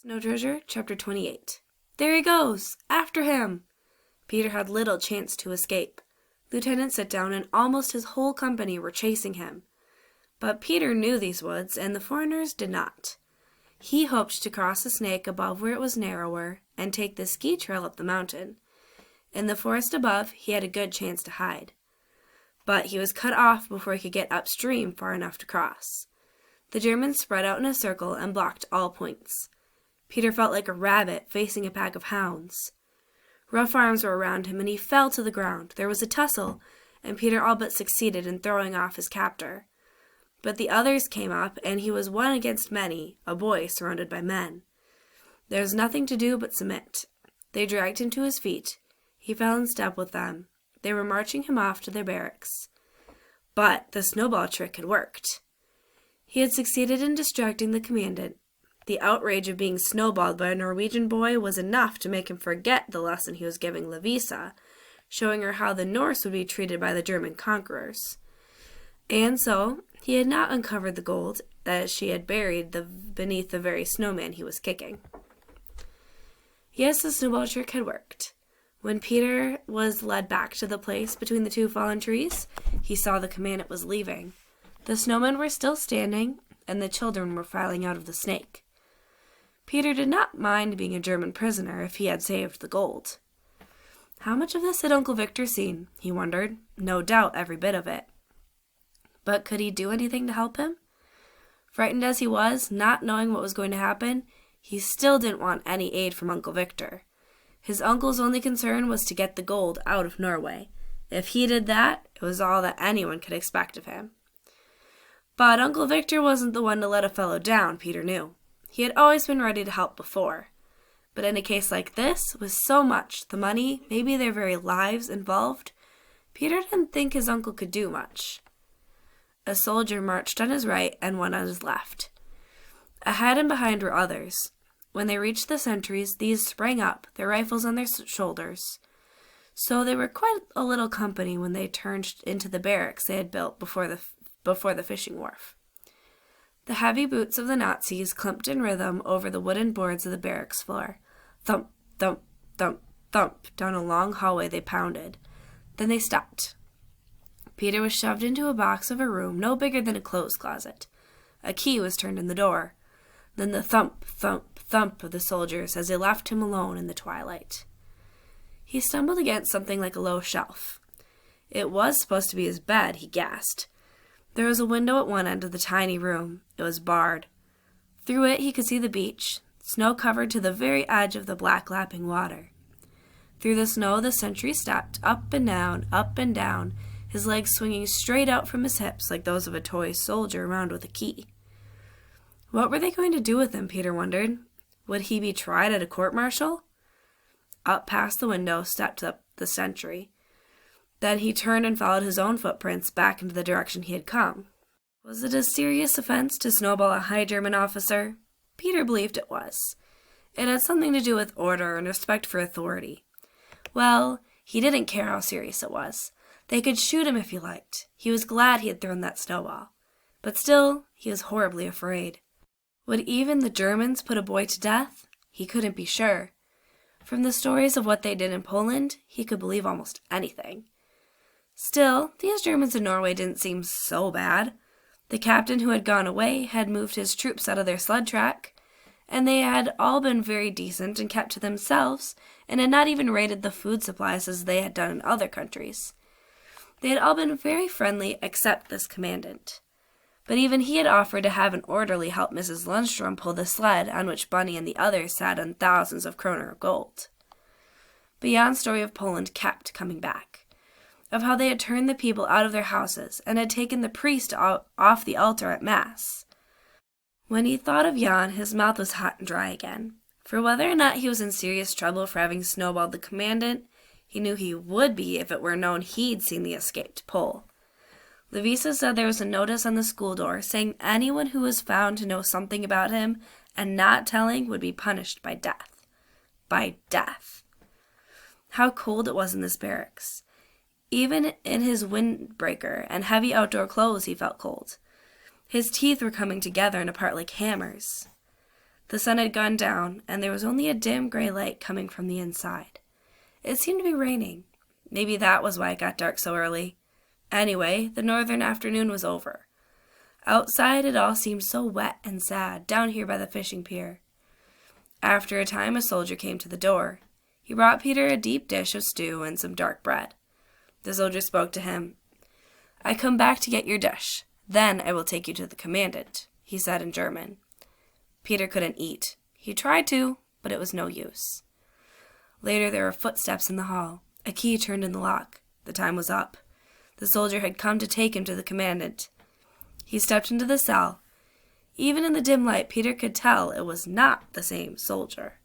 Snow Treasure, Chapter 28. There he goes! After him! Peter had little chance to escape. Lieutenant Sitdown and almost his whole company were chasing him. But Peter knew these woods, and the foreigners did not. He hoped to cross the Snake above where it was narrower and take the ski trail up the mountain. In the forest above, he had a good chance to hide. But he was cut off before he could get upstream far enough to cross. The Germans spread out in a circle and blocked all points. Peter felt like a rabbit facing a pack of hounds. Rough arms were around him, and he fell to the ground. There was a tussle, and Peter all but succeeded in throwing off his captor. But the others came up, and he was one against many, a boy surrounded by men. There was nothing to do but submit. They dragged him to his feet. He fell in step with them. They were marching him off to their barracks. But the snowball trick had worked. He had succeeded in distracting the commandant. The outrage of being snowballed by a Norwegian boy was enough to make him forget the lesson he was giving Lovisa, showing her how the Norse would be treated by the German conquerors. And so he had not uncovered the gold that she had buried beneath the very snowman he was kicking. Yes, the snowball trick had worked. When Peter was led back to the place between the two fallen trees, he saw the commandant was leaving. The snowmen were still standing, and the children were filing out of the Snake. Peter did not mind being a German prisoner if he had saved the gold. How much of this had Uncle Victor seen, he wondered. No doubt every bit of it. But could he do anything to help him? Frightened as he was, not knowing what was going to happen, he still didn't want any aid from Uncle Victor. His uncle's only concern was to get the gold out of Norway. If he did that, it was all that anyone could expect of him. But Uncle Victor wasn't the one to let a fellow down, Peter knew. He had always been ready to help before. But in a case like this, with so much, the money, maybe their very lives involved, Peter didn't think his uncle could do much. A soldier marched on his right and one on his left. Ahead and behind were others. When they reached the sentries, these sprang up, their rifles on their shoulders. So they were quite a little company when they turned into the barracks they had built before the fishing wharf. The heavy boots of the Nazis clumped in rhythm over the wooden boards of the barracks floor. Thump, thump, thump, thump, down a long hallway they pounded. Then they stopped. Peter was shoved into a box of a room no bigger than a clothes closet. A key was turned in the door. Then the thump, thump, thump of the soldiers as they left him alone in the twilight. He stumbled against something like a low shelf. It was supposed to be his bed, he gasped. There was a window at one end of the tiny room. It was barred. Through it he could see the beach, snow-covered to the very edge of the black lapping water. Through the snow the sentry stepped, up and down, his legs swinging straight out from his hips like those of a toy soldier around with a key. What were they going to do with him, Peter wondered. Would he be tried at a court-martial? Up past the window stepped up the sentry. Then he turned and followed his own footprints back into the direction he had come. Was it a serious offense to snowball a high German officer? Peter believed it was. It had something to do with order and respect for authority. Well, he didn't care how serious it was. They could shoot him if he liked. He was glad he had thrown that snowball. But still, he was horribly afraid. Would even the Germans put a boy to death? He couldn't be sure. From the stories of what they did in Poland, he could believe almost anything. Still, these Germans in Norway didn't seem so bad. The captain who had gone away had moved his troops out of their sled track, and they had all been very decent and kept to themselves, and had not even raided the food supplies as they had done in other countries. They had all been very friendly except this commandant. But even he had offered to have an orderly help Mrs. Lundstrom pull the sled on which Bunny and the others sat on thousands of kroner of gold. But Jan's story of Poland kept coming back, of how they had turned the people out of their houses and had taken the priest off the altar at Mass. When he thought of Jan, his mouth was hot and dry again. For whether or not he was in serious trouble for having snowballed the commandant, he knew he would be if it were known he'd seen the escaped Pole. Lovisa said there was a notice on the school door saying anyone who was found to know something about him and not telling would be punished by death. By death. How cold it was in this barracks. Even in his windbreaker and heavy outdoor clothes he felt cold. His teeth were coming together and apart like hammers. The sun had gone down, and there was only a dim gray light coming from the inside. It seemed to be raining. Maybe that was why it got dark so early. Anyway, the northern afternoon was over. Outside it all seemed so wet and sad, down here by the fishing pier. After a time, a soldier came to the door. He brought Peter a deep dish of stew and some dark bread. The soldier spoke to him. "I come back to get your dish. Then I will take you to the commandant," he said in German. Peter couldn't eat. He tried to, but it was no use. Later there were footsteps in the hall. A key turned in the lock. The time was up. The soldier had come to take him to the commandant. He stepped into the cell. Even in the dim light, Peter could tell it was not the same soldier.